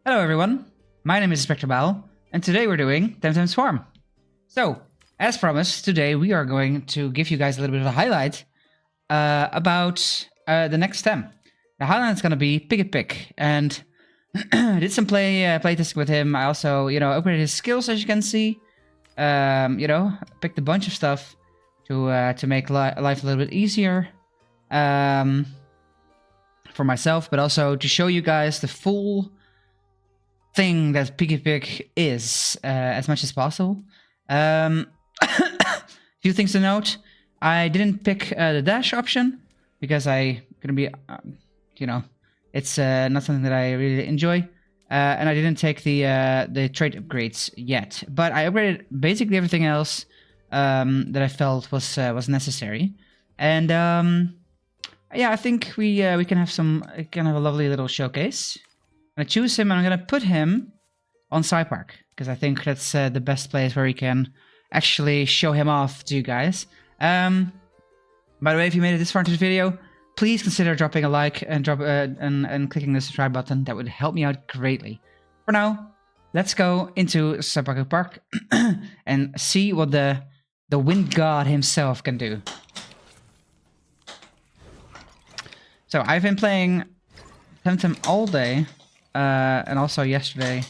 Hello everyone, my name is Inspector Baal, and today we're doing TemTem Swarm. So, as promised, today we are going to give you guys a little bit of a highlight about the next Tem. The highlight is going to be Pigepic, and I did some playtesting with him. I also, upgraded his skills, as you can see. Picked a bunch of stuff to make life a little bit easier for myself, but also to show you guys the full thing that Pigepic is as much as possible. Few things to note: I didn't pick the dash option because I couldn't be, it's not something that I really enjoy, and I didn't take the trait upgrades yet. But I upgraded basically everything else that I felt was necessary, and yeah, I think we can have a lovely little showcase. I'm gonna choose him and I'm gonna put him on Side Park because I think that's the best place where we can actually show him off to you guys. By the way, if you made it this far into the video, please consider dropping a like and clicking the subscribe button. That would help me out greatly. For now, let's go into Side Park and see what the wind god himself can do. So I've been playing TemTem all day. And also yesterday,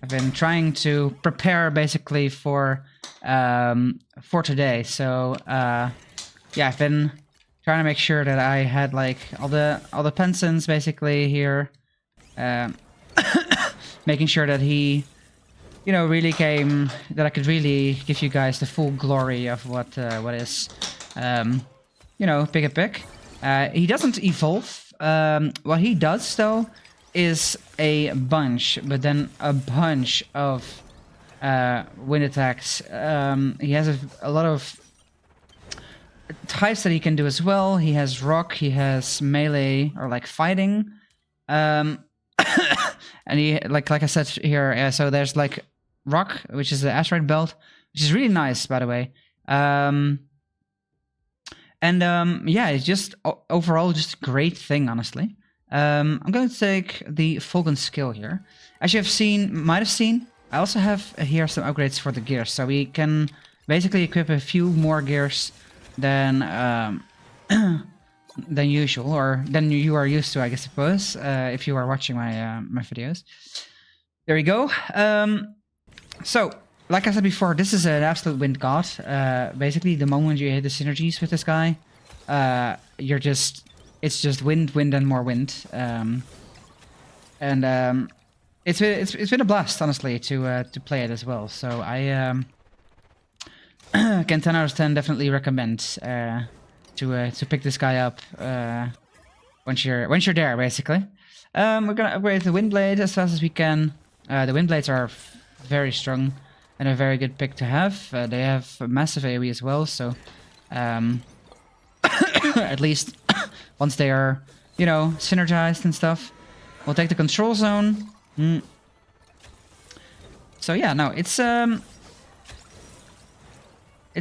I've been trying to prepare basically for today. So yeah, I've been trying to make sure that I had like all the pensons basically here, making sure that he, really came, that I could really give you guys the full glory of what is, Pigepic. He doesn't evolve. What he does though is a bunch, but then a bunch of wind attacks. He has a lot of types that he can do as well. He has rock, he has melee or like fighting, and he like I said here. So there's like rock, which is the asteroid belt, which is really nice, by the way. Yeah, it's just overall just a great thing, honestly. I'm going to take the Falcon skill here. As you might have seen, I also have here some upgrades for the gears, so we can basically equip a few more gears than usual, or than you are used to, I suppose, if you are watching my my videos. There we go. So, like I said before, this is an absolute wind god. Basically, the moment you hit the synergies with this guy, it's just wind, and more wind, it's been a blast, honestly, to play it as well. So I can 10 out of 10 definitely recommend to pick this guy up once you're there, basically. We're gonna upgrade the wind blade as fast as we can. The wind blades are very strong and a very good pick to have. They have a massive AoE as well, so at least once they are, synergized and stuff. We'll take the control zone. So yeah, no, it's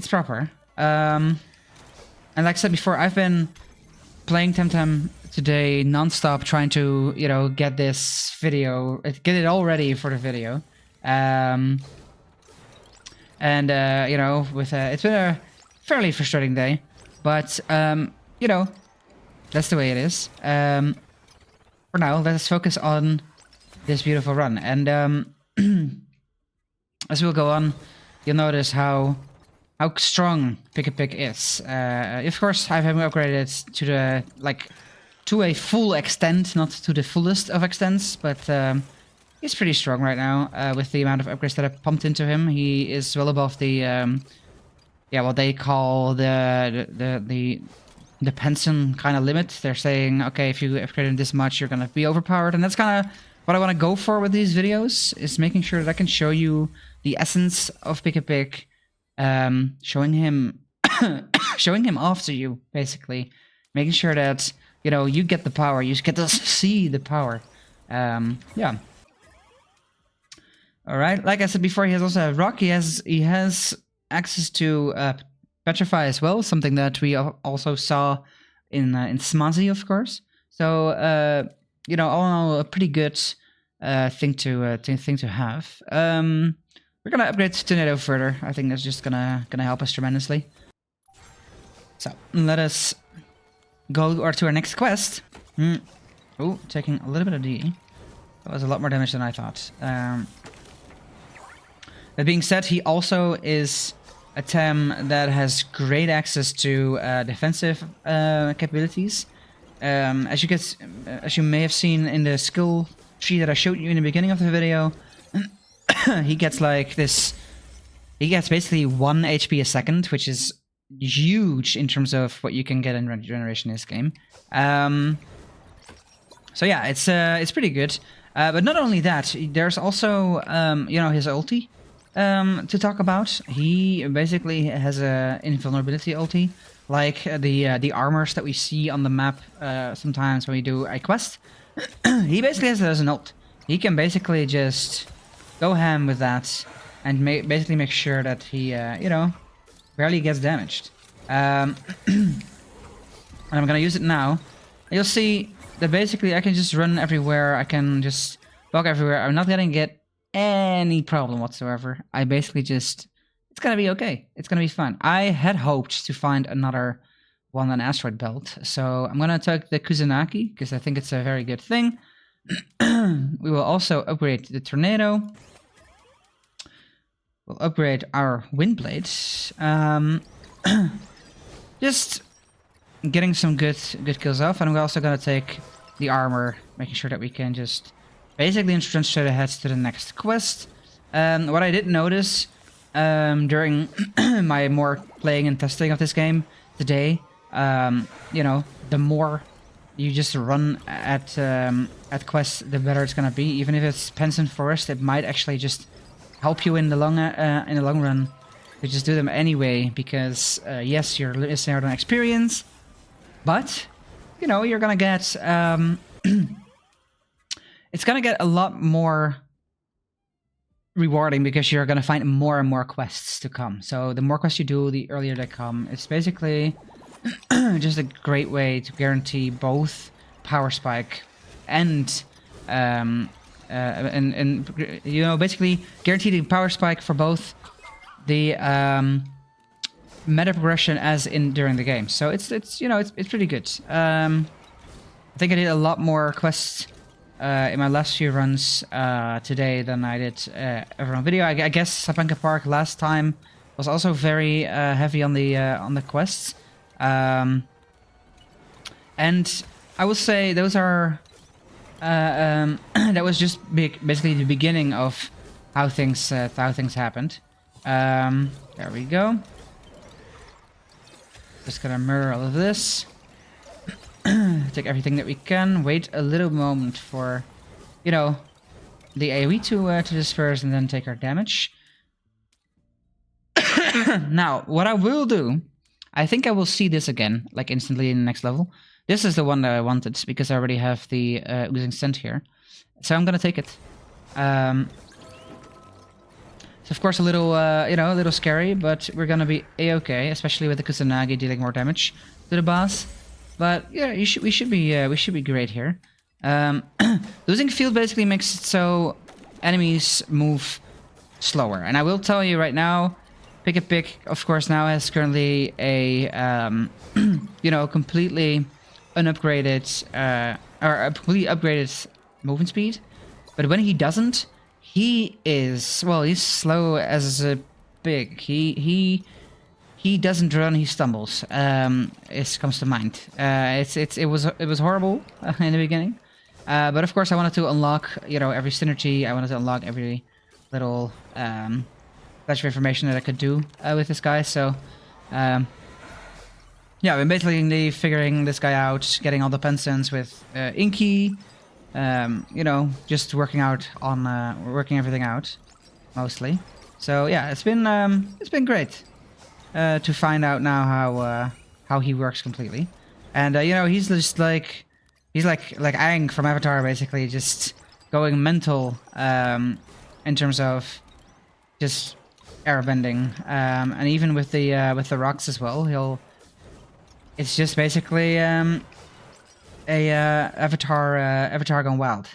proper. And like I said before, I've been playing TemTem today non-stop, trying to, get this video, get it all ready for the video. It's been a fairly frustrating day, but that's the way it is. For now, let us focus on this beautiful run. And as we'll go on, you'll notice how strong Pigepic is. Of course, I haven't upgraded to to a full extent, not to the fullest of extents, but he's pretty strong right now with the amount of upgrades that I pumped into him. He is well above the what they call the pension kind of limit. They're saying, okay, if you upgrade him this much, you're gonna be overpowered, and that's kind of what I want to go for with these videos, is making sure that I can show you the essence of Pigepic, showing him off to you, basically, making sure that you get the power, you get to see the power. Yeah. All right. Like I said before, he has also a rock. He has access to Petrify as well, something that we also saw in Smazy, of course. So all in all, a pretty good thing to have. We're gonna upgrade Tornado further. I think that's just gonna help us tremendously. So let us go to our next quest. Oh, taking a little bit of D. That was a lot more damage than I thought. That being said, he also is a Tem that has great access to defensive capabilities. As you may have seen in the skill tree that I showed you in the beginning of the video, he gets like this. He gets basically 1 HP a second, which is huge in terms of what you can get in regeneration in this game. So yeah, it's pretty good. But not only that, there's also you know, his ulti to talk about. He basically has a invulnerability ulti, like the armors that we see on the map sometimes when we do a quest. He basically has it as an ult. He can basically just go ham with that and basically make sure that he you know, barely gets damaged. And I'm gonna use it now. You'll see that basically I can just run everywhere. I can just walk everywhere. I'm not gonna get any problem whatsoever. I basically just... It's gonna be okay. It's gonna be fun. I had hoped to find another one on Asteroid Belt. So I'm gonna take the Kusanagi, because I think it's a very good thing. We will also upgrade the Tornado. We'll upgrade our Wind Blades. Just getting some good kills off, and we're also gonna take the armor, making sure that we can just basically jump straight ahead to the next quest. What I did notice during my more playing and testing of this game today, you know, the more you just run at quests, the better it's gonna be. Even if it's Pensant Forest, it might actually just help you in the long run. You just do them anyway, because yes, you're missing out on experience, but you know, you're gonna get it's gonna get a lot more rewarding, because you're gonna find more and more quests to come. So the more quests you do, the earlier they come. It's basically just a great way to guarantee both power spike and you know, basically guarantee the power spike for both the meta progression as in during the game. So it's you know, it's pretty good. I think I did a lot more quests in my last few runs today than I did ever on video. I guess Sapanka Park last time was also very heavy on the quests. And I would say those are that was just basically the beginning of how things happened. There we go. Just gonna murder all of this. Take everything that we can. Wait a little moment for, you know, the AoE to disperse, and then take our damage. Now, what I will do, I think I will see this again, like instantly in the next level. This is the one that I wanted, because I already have the oozing scent here. So I'm gonna take it. It's of course a little, you know, a little scary, but we're gonna be a-okay, especially with the Kusanagi dealing more damage to the boss. But yeah, we should be great here. Losing field basically makes it so enemies move slower, and I will tell you right now, Pigepic, of course, now has currently a you know, completely unupgraded or a completely upgraded movement speed. But when he doesn't, he is, well, he's slow as a pig. He doesn't run, he stumbles. It comes to mind. It was horrible in the beginning. But of course I wanted to unlock, you know, every synergy. I wanted to unlock every little flash of information that I could do with this guy. So yeah, I've been basically figuring this guy out, getting all the pensons with Inky. You know, just working everything out, mostly. So yeah, it's been great to find out now how he works completely. And you know, he's just like Aang from Avatar, basically, just going mental in terms of just airbending, and even with the rocks as well. It's just basically Avatar gone wild.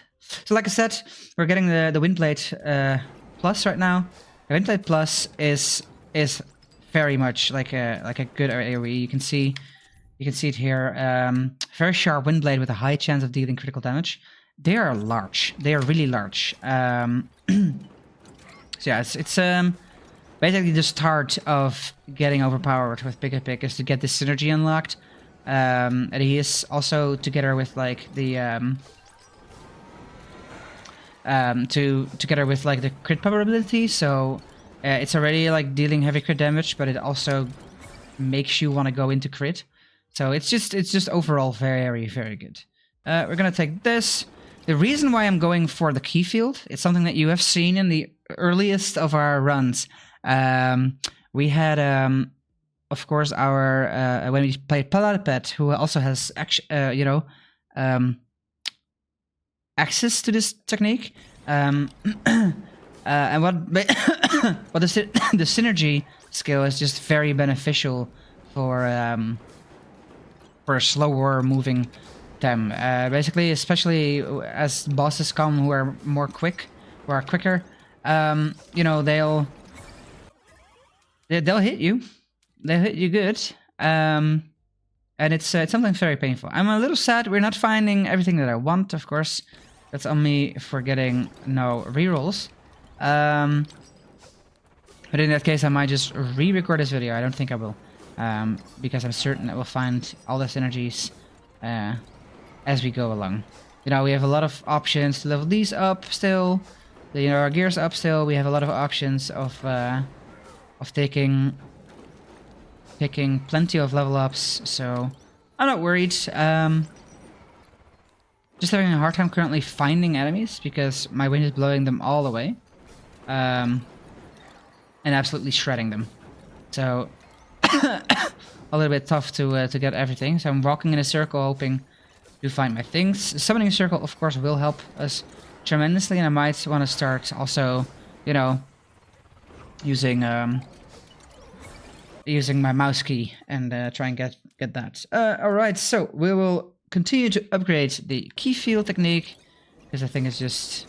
So like I said, we're getting the Windblade Plus right now. The Windblade Plus is very much like a good AoE. You can see it here. Very sharp Windblade with a high chance of dealing critical damage. They are large. They are really large. So yeah, it's basically the start of getting overpowered with Pigepic is to get this synergy unlocked. And he is also together with like the together with like the crit power ability. So it's already like dealing heavy crit damage, but it also makes you want to go into crit. So it's just overall very good. We're gonna take this. The reason why I'm going for the key field, it's something that you have seen in the earliest of our runs. We had, of course, our when we played Pigepic, who also has access to this technique. And what what the synergy skill is just very beneficial for a slower moving Tem. Basically, especially as bosses come who are more quick, who are quicker, you know, they'll hit you. They'll hit you good. And it's something very painful. I'm a little sad we're not finding everything that I want, of course. That's on me for getting no rerolls. But in that case, I might just re-record this video. I don't think I will. Because I'm certain that we'll find all the synergies as we go along. You know, we have a lot of options to level these up still. You know, our gears up still. We have a lot of options of picking plenty of level ups. So I'm not worried. Just having a hard time currently finding enemies because my wind is blowing them all away. And absolutely shredding them. So a little bit tough to get everything. So I'm walking in a circle hoping to find my things. Summoning a circle, of course, will help us tremendously, and I might want to start also, you know, using my mouse key and try and get that. All right, so we will continue to upgrade the key field technique because I think it's just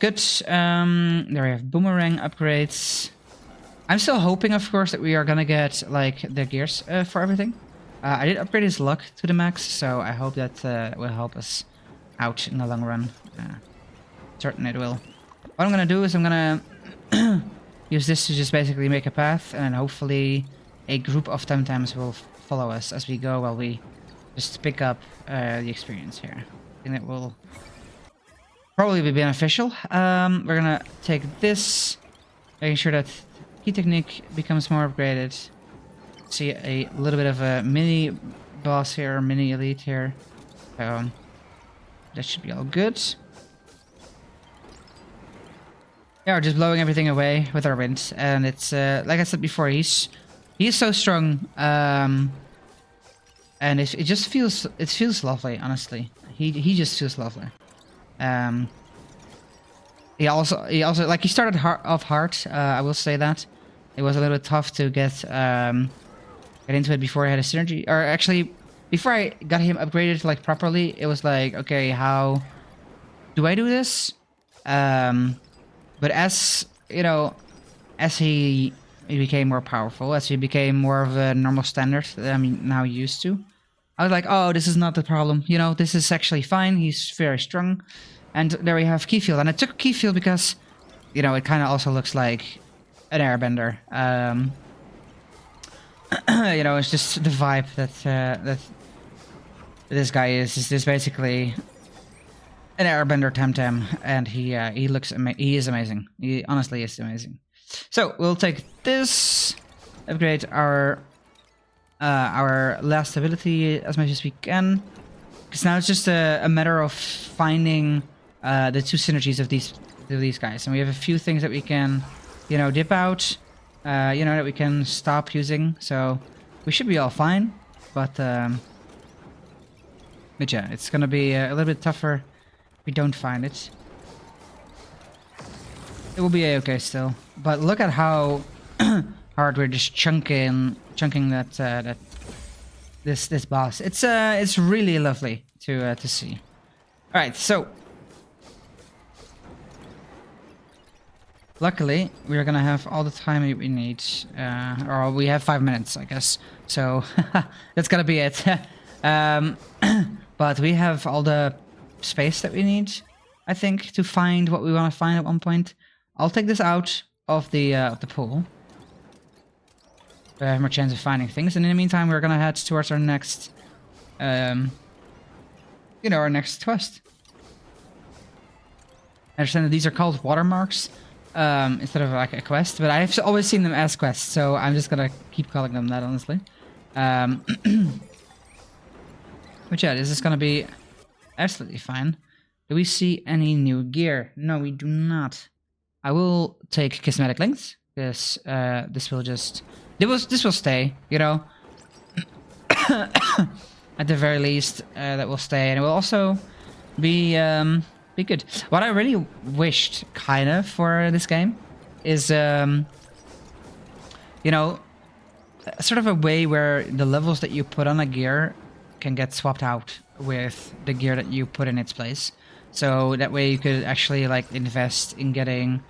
good. There we have boomerang upgrades. I'm still hoping, of course, that we are gonna get like the gears for everything. I did upgrade his luck to the max, so I hope that will help us out in the long run. Certainly it will. What I'm gonna do is I'm gonna use this to just basically make a path, and then hopefully a group of TemTems will follow us as we go while we just pick up the experience here. I think that will probably be beneficial. We're gonna take this, making sure that key technique becomes more upgraded. See a little bit of a mini boss here, mini elite here. That should be all good. Yeah, we're just blowing everything away with our wind, and it's like I said before, he's so strong, and it just feels lovely. Honestly, he just feels lovely. He also like he started off hard. I will say that it was a little bit tough to get into it before I had a synergy, or actually before I got him upgraded like properly. It was like, okay, how do I do this? But as you know, as he became more powerful, as he became more of a normal standard that I'm now used to, I was like, oh, this is not the problem. You know, this is actually fine. He's very strong. And there we have Keyfield. And I took Keyfield because, you know, it kind of also looks like an airbender. You know, it's just the vibe that this guy is this basically an airbender TemTem, and he looks he is amazing. He honestly is amazing. So we'll take this, upgrade our last ability as much as we can, because now it's just a matter of finding the two synergies of these guys, and we have a few things that we can, you know, dip out, you know, that we can stop using, so we should be all fine. But yeah, it's gonna be a little bit tougher if we don't find it. It will be okay still, but look at how hard we're just chunking that this boss. It's really lovely to see. All right, so luckily, we're gonna have all the time we need, or we have 5 minutes, I guess. So that's gonna be it. But we have all the space that we need, I think, to find what we want to find at one point. I'll take this out of the pool. We have more chance of finding things, and in the meantime, we're gonna head towards our next, our next quest. I understand that these are called watermarks instead of like a quest, but I've always seen them as quests, so I'm just gonna keep calling them that, honestly. But yeah, this is gonna be absolutely fine. Do we see any new gear? No, we do not. I will take cosmetic links, because this will just... This will stay, you know? At the very least, that will stay, and it will also be good. What I really wished, kind of, for this game is, sort of a way where the levels that you put on a gear can get swapped out with the gear that you put in its place. So that way you could actually like invest in getting,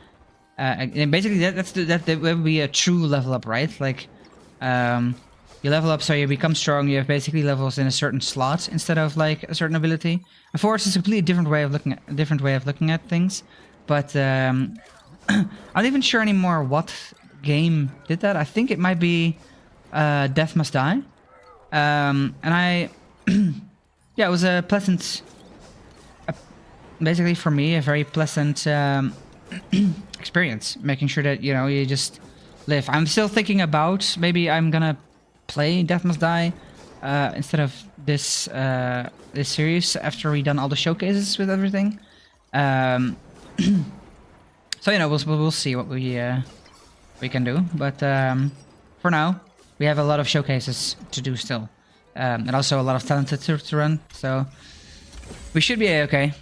and basically that would be a true level up, right? Like, you level up so you become strong. You have basically levels in a certain slot instead of like a certain ability. Of course, it's a completely different way of looking at things. But I'm not even sure anymore what game did that. I think it might be Death Must Die. And yeah, it was a pleasant, basically for me, a very pleasant experience. Making sure that you just live. I'm still thinking about maybe I'm gonna play Death Must Die instead of this this series after we done all the showcases with everything. So we'll see what we can do. But for now, we have a lot of showcases to do still, and also a lot of talented to run. So we should be okay.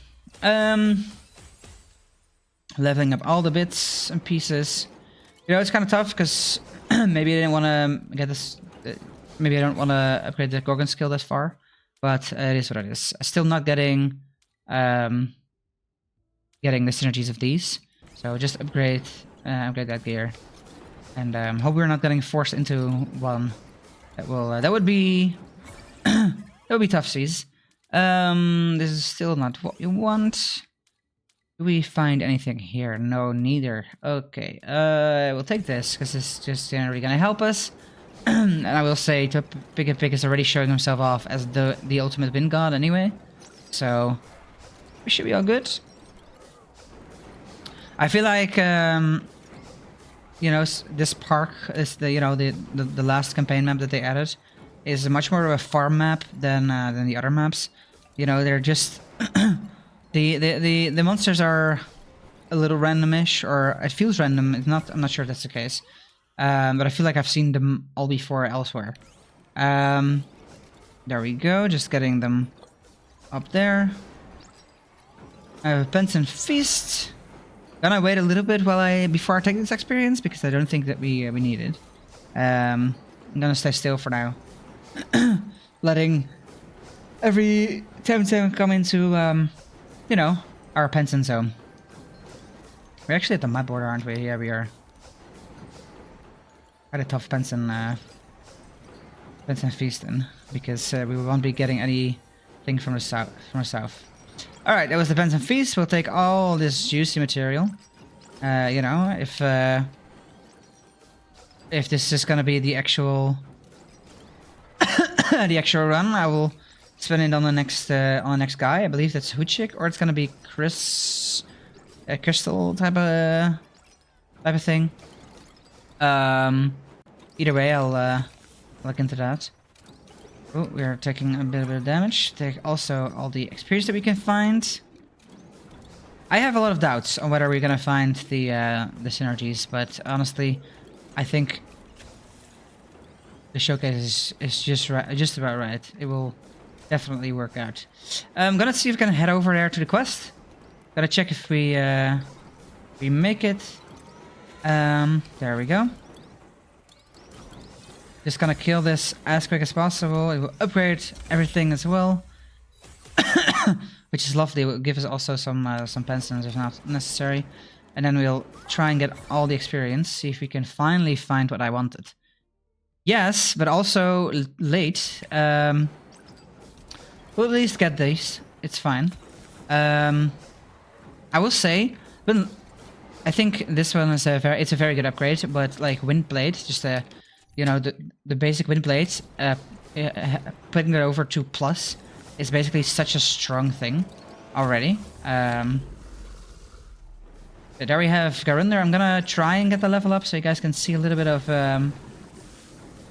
Leveling up all the bits and pieces. It's kind of tough because maybe I didn't want to get this. Maybe I don't want to upgrade the Gorgon skill that far, but it is what it is. I'm still not getting the synergies of these, so just upgrade that gear, and hope we're not getting forced into one. That would be tough seas. This is still not what you want. Do we find anything here? No, neither. Okay, we'll take this because it's just generally gonna help us. And I will say, Pigepic is already showing himself off as the ultimate wind god anyway, so we should be all good. I feel like this park is the last campaign map that they added is much more of a farm map than the other maps. They're just the monsters are a little randomish, or it feels random. It's not. I'm not sure if that's the case. But I feel like I've seen them all before elsewhere. There we go, just getting them up there. I have a Penson Feast. Gonna wait a little bit before I take this experience, because I don't think that we need it. I'm gonna stay still for now. Letting every TemTem come into, our Penson zone. We're actually at the map border, aren't we? Yeah, we are. Quite a tough Penson Feast then, because we won't be getting anything from the south. All right, that was the Penson Feast. We'll take all this juicy material. If this is gonna be the actual run, I will spend it on the next guy. I believe that's Hoochik, or it's gonna be crystal type of thing. Either way, I'll look into that. Oh, we are taking a bit of damage. Take also all the experience that we can find. I have a lot of doubts on whether we're gonna find the synergies, but honestly, I think the showcase is just about right. It will definitely work out. I'm gonna see if we can head over there to the quest. Gotta check if we make it. There we go. Just gonna kill this as quick as possible. It will upgrade everything as well, which is lovely. It will give us also some pensons if not necessary. and then we'll try and get all the experience, see if we can finally find what I wanted. Yes, but also late. We'll at least get these. It's fine. I will say, but I think this one is it's a very good upgrade. But like wind blade, just you know, the basic wind blade, putting it over to plus is basically such a strong thing already. But there we have Garunder. I'm gonna try and get the level up so you guys can see a little bit of,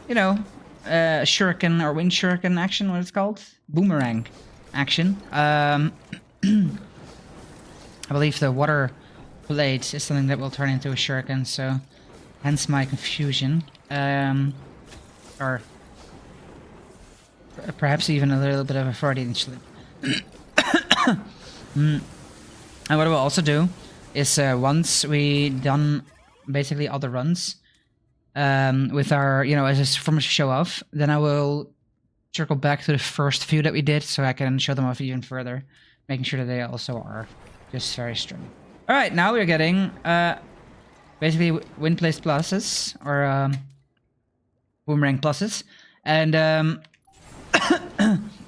you know, shuriken or wind shuriken action, what it's called? Boomerang action. I believe the water blade is something that will turn into a shuriken, so hence my confusion. Or perhaps even a little bit of a Freudian slip. And what we'll also do is once we done basically all the runs with our, you know, as from a show off, then I will circle back to the first few that we did so I can show them off even further, making sure that they also are just very strong. All right, now we're getting basically wind place pluses or boomerang pluses, and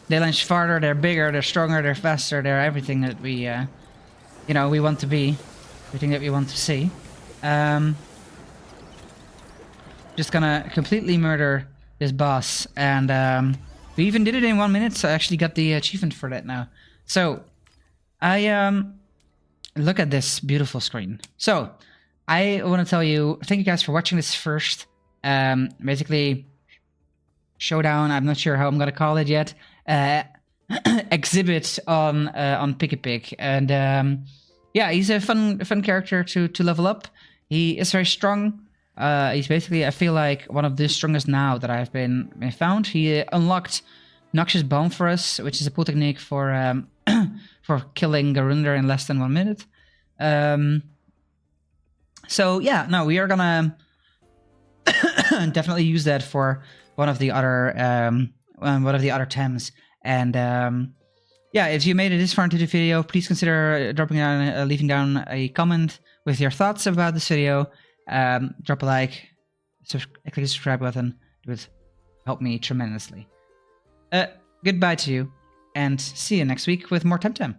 they launch farther, they're bigger, they're stronger, they're faster, they're everything that we, you know, we want to be. Everything that we want to see. Just gonna completely murder this boss, and we even did it in 1 minute, so I actually got the achievement for that now. So I look at this beautiful screen. So I want to tell you, thank you guys for watching this first basically showdown. I'm not sure how I'm gonna call it yet. Exhibit on Pigepic, and yeah, he's a fun character to level up. He is very strong. He's basically, I feel like, one of the strongest now that I've been found. He unlocked Noxious Bomb for us, which is a cool technique for for killing Garunder in less than 1 minute. So yeah, no, we are gonna definitely use that for one of the other Tems, and yeah, if you made it this far into the video, please consider dropping down, leaving down a comment with your thoughts about this video. Drop a like, click the subscribe button. It would help me tremendously. Goodbye to you, and see you next week with more TemTem.